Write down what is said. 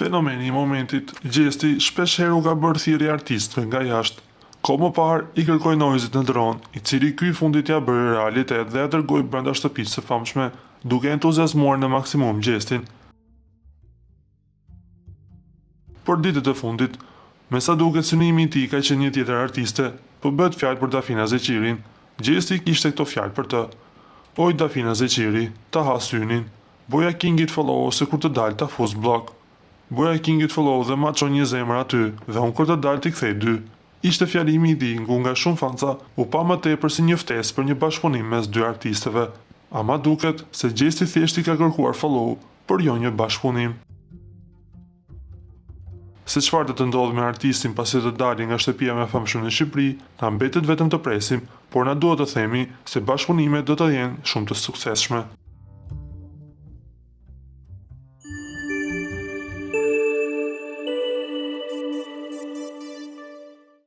Fenomeni i momentit, Gjesti shpesh herë u ka bërë thirrje artistëve nga jashtë. Kohë më parë i kërkoi Noizit në dron, i cili ky fundit ja bëri realitet dhe ja dërgoi brenda shtëpisë së famshme, duke entuziazmuar në maksimum Gjestin. Por ditët e fundit, me sa duket synimi i tij ka qenë një tjetër artiste, po bëhet fjalë për Dafina Zeqirin. Gjesti kishte këto fjalë për të. Oj Dafina Zeqiri, ta ha synin. Boja Kingit follow ose kur të dalë ta fus blok. Boja Kingit follow dhe ma çon një zemër aty, dhe unë kur të dalë t'i kthej 2. Ishte fjalimi i tij nga shumë fanca, u pa më tepër si një ftesë për një bashkëpunim mes dy artisteve. Ama duket se Gjesti thjesht i ka kërkuar follow, por jo një bashkëpunim. Se çfarë do të ndodhë me artistin pasi të dalë nga shtëpia më e famshme në Shqipëri, na mbetet vetëm të presim, por na duhet të themi se bashkëpunimet do të jenë shumë të suksesshme.